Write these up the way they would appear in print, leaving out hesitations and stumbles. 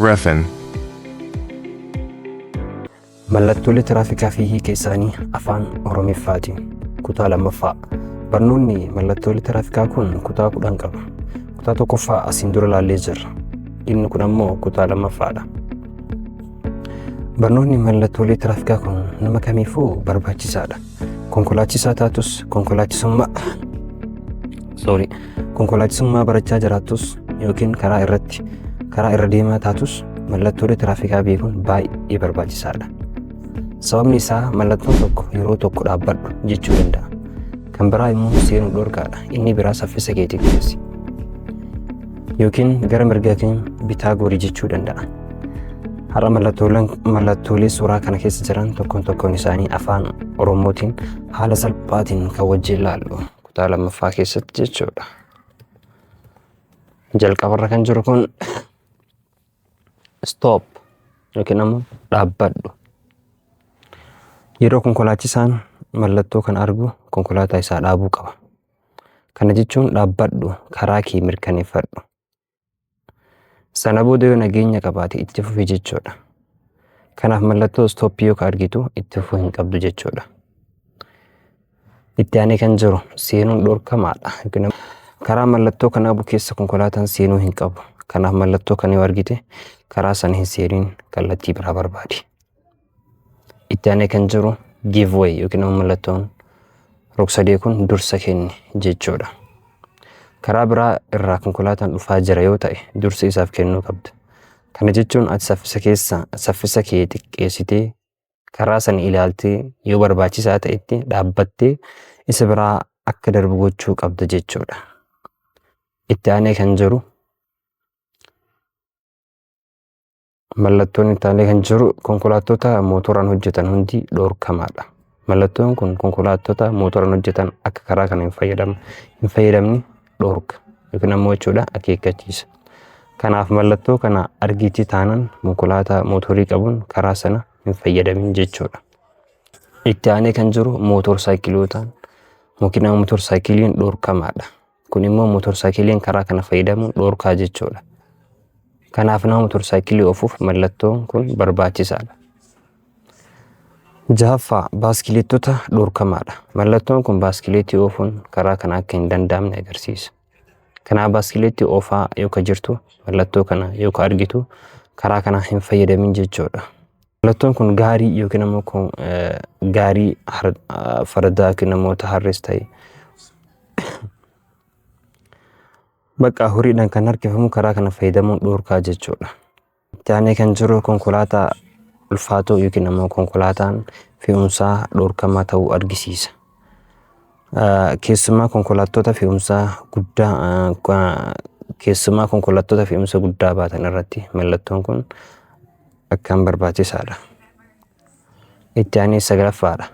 Refin. Mallattoolee tiraafikaa fi hiika isaanii afaan Oromiffaatiin kutaa lammaffaa. Barnoonni mallattoolee tiraafikaa kun kutaa 10 qaba. Kutaa tokkoffaa asiin dura ilaallee jirra. Inni kun ammoo kutaa lammaffaadha. Barnoonni mallattoolee tiraafikaa kun nama kamiifuu barbaachisaadha. Konkolaachisaa taatus konkolaachisummaa barachaa jiraattus yookiin karaa irra deemaa taatus mallattoolee tiraafikaa beekuun baay'ee barbaachisaadha. Sababni isaa mallattoon tokko yeroo tokko dhaabbadhu jechuu danda'a. Kan biraa immoo seenuu dhorkaadha. Inni biraa saffisa keetii keessi. Yookiin gara mirgaatiin bitaa goorii jechuu danda'a. Har'a mallattoolee suuraa kana keessa jiran tokkoon isaanii afaan Oromootiin haala salphaatiin kan wajjin ilaallu kutaa lammaffaa keessatti jechuudha. Jalqabarra kan jiru kun stop yookiin ammoo dhaabbadhu. Yeroo konkolaachisaan mallattoo kan argu konkolaataa isaa dhaabuu qaba. Kana jechuun dhaabbadhu, karaa kee mirkaneeffadhu. Sana booda yoo nageenya qabaate itti fufi jechuudha. Kanaaf mallattoo stooppii yoo argitu itti fufuu hin qabdu jechuudha. Itti aanee kan jiru seenuun dhorkamaadha. Karaa mallattoo kanaa bukeessa konkolaataan seenuu hin qabu. Kanaaf mallattoo kana yoo argite karaa sana hin seeniin kallattii biraa barbaadi. Itti aanee kan jiru give way yookiin ammoo mallattoon rog-sadee kun dursa kenni jechuudha. Karaa biraa irraa konkolaataan dhufaa jira yoo ta'e dursa isaaf kennuu qabda. Kana jechuun ati saffisa kee xiqqeessitee karaa sana ilaaltee yoo barbaachisaa ta'etti dhaabbattee isa biraa akka darbu gochuu qabda jechuudha. Itti aanee kan jiru mallattoon itti aanee kan jiru konkolaattota mootoraan hojjetan hundi dhorkamaadha. Mallattoon kun konkolaattota mootoraan hojjetan akka karaa kana hin fayyadamne dhorka yookiin ammoo jechuudha akeekkachiisa. Kanaaf mallattoo kana argitii taanan konkolaataa mootorii qabuun karaa sana hin fayyadamin jechuudha. Itti aanee kan jiru mootorsaayikilotaan yookiin ammoo mootorsaayikiliin dhorkamaadha. Kun immoo mootorsaayikiliin karaa kana fayyadamuun dhorkaa jechuudha. Kanaaf nama mootorsaayikilii oofuuf mallattoon kun barbaachisaadha. Jahaffaa baaskileettota dhorkamaadha. Mallattoon kun baaskileetii oofuun karaa kana akka hin danda'amne agarsiisa. Kanaaf baaskileetii oofaa yoo jirtu mallattoo kana yoo argitu karaa kana hin fayyadamin jechuudha. Mallattoon kun gaarii yookiin ammoo gaarii fardaa yookiin namoota harrees ta'e bakka horiidhaan kan harkifamu karaa kana fayyadamuun dhorkaa jechuudha. Itti aanee kan jiru konkolaataa ulfaatoo yookiin ammoo konkolaataan fe'umsaa dhorkamaa ta'uu argisiisa. Keessumaa konkolaattota fe'umsa guddaa baatan irratti mallattoon kun akkaan barbaachisaadha. Itti aanee 9ffaadha.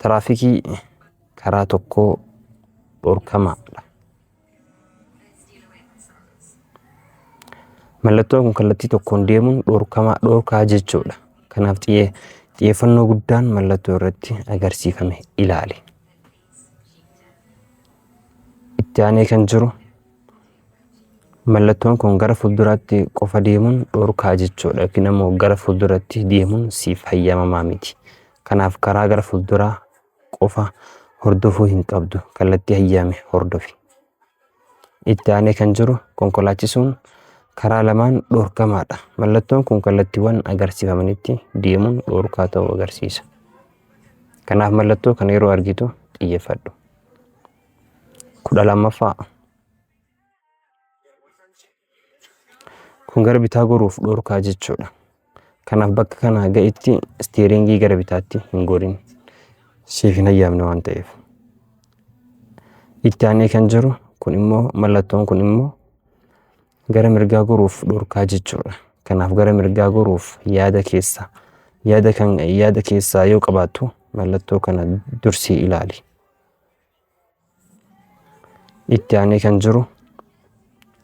Tiraafikii karaa tokkoo dhorkamaadha. Mallattoon kun kallattii tokkoon deemuun dhorkaa jechuudha. Kanaaf xiyyeeffannoo guddaan mallattoo irratti agarsiifame ilaali. Itti aanee kan jiru mallattoon kun gara fuulduraatti qofa deemuun dhorkaa jechuudha. Yookiin ammoo gara fuulduratti deemuun siif hayyamamaa miti. Kanaaf karaa gara fuulduraa qofa hordofuu hin qabdu. Kallattii hayyame hordofi. Itti aanee kan jiru konkolaachisuun karaa lamaan dhorkamaadha. Mallattoon kun kallattiiwwan agarsiifamanitti deemuun dhorkaa ta'uu agarsiisa. Kanaaf mallattoo kana yeroo argitu xiyyeeffadhu. 12ffaa. Kun gara bitaa goruuf dhorkaa jechuudha. Kanaaf bakka kana ga'itti isteeringii gara bitaatti hin gorin. Siif hin hayyamne waan ta'eef. Itti aanee kan jiru mallattoon kun immoo gara mirgaa goruuf dhorkaa jechuudha. Kanaaf gara mirgaa goruuf yaada keessaa yoo qabaattu mallattoo kana dursii ilaali. Itti aanee kan jiru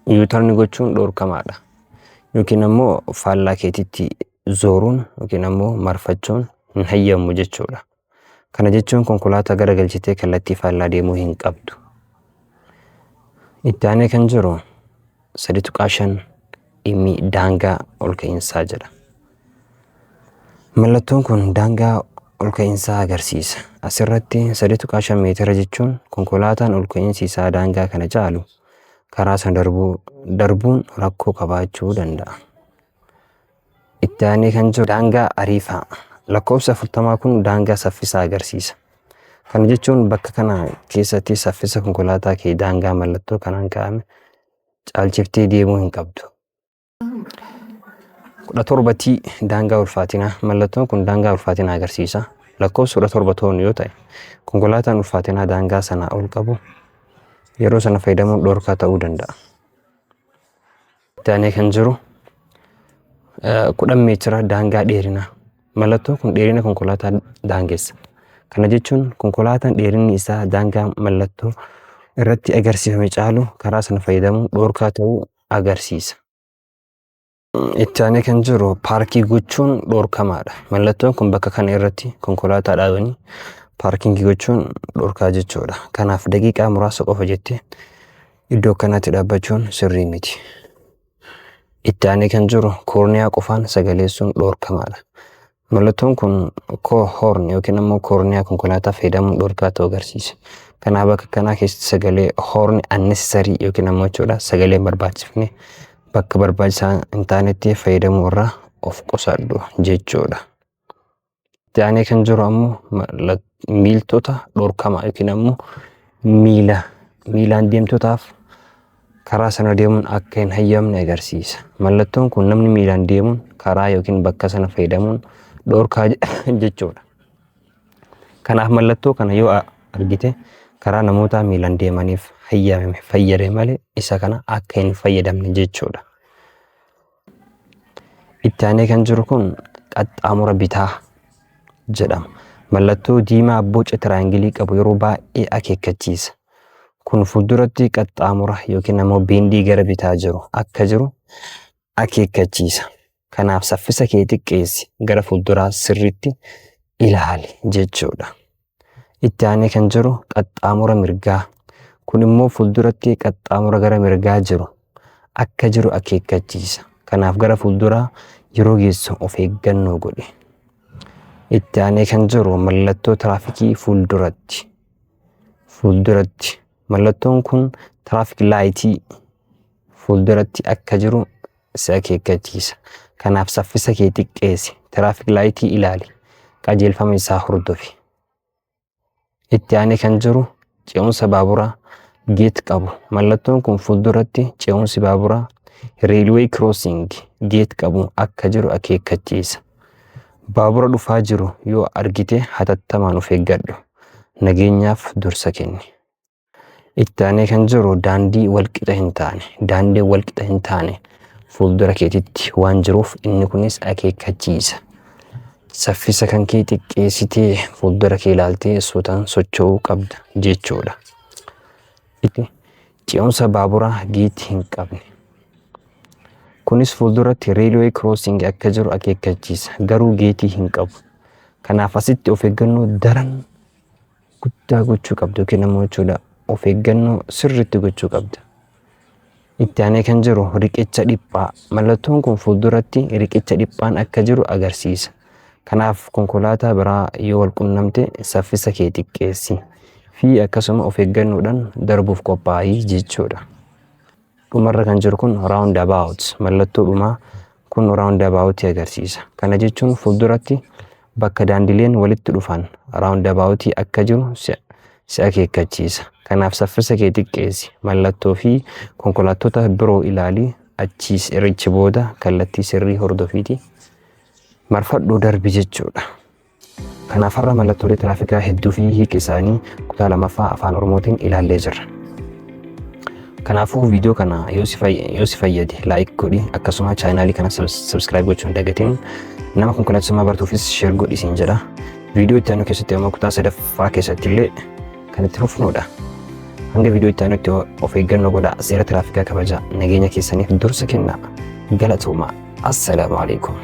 yuutarni gochuun dhorkamaadha. Yookiin ammoo faallaa keetitti zooruun yookiin ammoo marfachuun hin hayyamu jechuudha. Kana jechuun konkolaataa garagalchitee kallattii faallaa deemuu hin qabdu. Itti aanee kan jiru 3.5 dhimmi daangaa ol ka'iinsaa jedha. Mallattoon kun daangaa ol ka'iinsaa agarsiisa. Asirratti 3.5 meetira jechuun konkolaataan ol ka'iinsi isaa daangaa kana caalu karaa sana darbuun rakkoo qabaachuu danda'a. Itti aanee kan jiru daangaa ariifaa. Lakkoofsa 40 kun daangaa saffisaa agarsiisa. Kana jechuun bakka kana keessatti saffisa konkolaataa kee daangaa mallattoo kanaan kaa'ame caalchiftee deemuu hin qabdu. 17 daangaa ulfaatinaa. Mallattoon kun daangaa ulfaatinaa agarsiisa. Lakkoofsa 17 toon yoo ta'e konkolaataan ulfaatinaa daangaa sana ol qabu yeroo sana fayyadamuun dhorkaa ta'uu danda'a. Itti aanee kan jiru 10 meetira daangaa dheerinaa. Mallattoon kun dheerina konkolaataa daangessa. Kana jechuun konkolaataan dheerinni isaa daangaa mallattoo irratti agarsiifame caalu karaa sana fayyadamuun dhorkaa ta'uu agarsiisa. Itti aanee kan jiru paarkii gochuun dhorkamaadha. Mallattoon kun bakka kana irratti konkolaataa dhaabanii paarkingii gochuun dhorkaa jechuudha. Kanaaf daqiiqaa muraasa qofa jettee iddoo kanatti dhaabbachuun sirrii miti. Itti aanee kan jiru koorniyaa qofaan sagaleessuun dhorkamaadha. Mallattoon kun hoorn yookiin immoo koorniyaa konkolaataa fayyadamuun dhorkaa ta'uu agarsiisa. Kanaaf bakka kanaa keessatti sagalee hoorni unnecessary yookiin immoo jechuudha sagalee barbaachifne bakka barbaachisaa hin taanetti fayyadamuu irraa of qusadhu jechuudha. Itti aanee kan jiru ammoo miiltota dhorkamaa yookiin ammoo miilaan deemtotaaf karaa sana deemuun akka hin hayyamne agarsiisa. Mallattoon kun namni miilaan deemuun karaa yookiin bakka sana fayyadamuun dhorkaa jechuudha. Kanaaf mallattoo kana yoo argite karaa namoota miilaan deemaniif hayyamame fayyade malee isa kana akka hin fayyadamne jechuudha. Itti aanee kan jiru kun qaxxaamura bitaa jedhama. Mallattoo diimaa boca tiraayingilii qabu yeroo baay'ee akeekkachiisa. Kun fuulduratti qaxxaamura yookiin immoo beendii gara bitaa jiru akka jiru akeekkachiisa. Kanaaf saffisa kee xiqqeessi gara fuulduraa sirriitti ilaali jechuudha. Itti aanee kan jiru qaxxaamura mirgaa. Kun immoo fuulduratti qaxxaamura gara mirgaa jiru akka jiru akeekkachiisa. Kanaaf gara fuulduraa yeroo geessu of eeggannoo godhi. Itti aanee kan jiru mallattoo tiraafikii fuulduratti. Mallattoon kun tiraafik laayitii fuulduratti akka jiru si akeekkachiisa. Kanaaf saffisa kee xiqqeessi tiraafik laayitii ilaali. Qajeelfama isaa hordofi. Itti aanee kan jiru ce'umsa baaburaa geet qabu. Mallattoon kun fuulduratti ce'umsi baaburaa reelwee kiroosing geet qabu akka jiru akeekkachiisa. Baabura dhufaa jiru yoo argite hatattamaan of eeggadhu. Nageenyaaf dursa kenni. Itti aanee kan jiru daandii walqixa hin taane. Daandii walqixa hin taane fuuldura keetitti waan jiruuf inni kunis akeekkachiisa. Saffisa kan kee xiqqeessitee fuuldura kee ilaaltee suutaan socho'uu qabda jechuudha. Ce'umsa baaburaa geetii hin qabne. Kunis fuulduratti reelwee kiroosing akka jiru akeekkachiisa. Garuu geetii hin qabu. Kanaaf asitti of eeggannoo daran guddaa gochuu qabda yookiin immoo jechuudha of eeggannoo sirriitti gochuu qabda. Itti aanee kan jiru riqicha dhiphaa. Mallattoon kun fuulduratti riqicha dhiphaan akka jiru agarsiisa. Kanaaf konkolaataa biraa yoo wal qunnamte saffisa kee xiqqeessi fi akkasuma of eeggannoodhaan darbuuf qophaa'ii jechuudha. Dhumarra kan jiru kun round about. Mallattoo dhumaa kun round about agarsiisa. Kana jechuun fuulduratti bakka daandileen walitti dhufan round about akka jiru si akeekkachiisa. Kanaaf saffisa kee xiqqeessi. Mallattoo fi konkolaattota biroo ilaalii achiis irrichi booda kallattii sirrii hordofiiti. Marfadhuu darbi jechuudha. Kanaaf har'a mallattoolee tiraafikaa hedduu fi hiiki isaanii kutaa lamaffaa afaan Oromootiin ilaallee jirra. Kanaafuu viidiyoo kana yoo si fayyade laayik godhi akkasuma chaanaalii kana sabskiraayib gochuu hin dagatiin. Nama konkolaachisaa bartuufis sheer godhi siin jedha. Viidiyoo itti aanu keessatti ammoo kutaa sadaffaa keessatti illee kan itti fufnuudha. Hanga viidiyoo itti aanutti of eeggannoo godhaa. Seera tiraafikaa kabajaa. Nageenya keessaniif dursa kennaa. Galatoomaa. Assalaamu alaikum.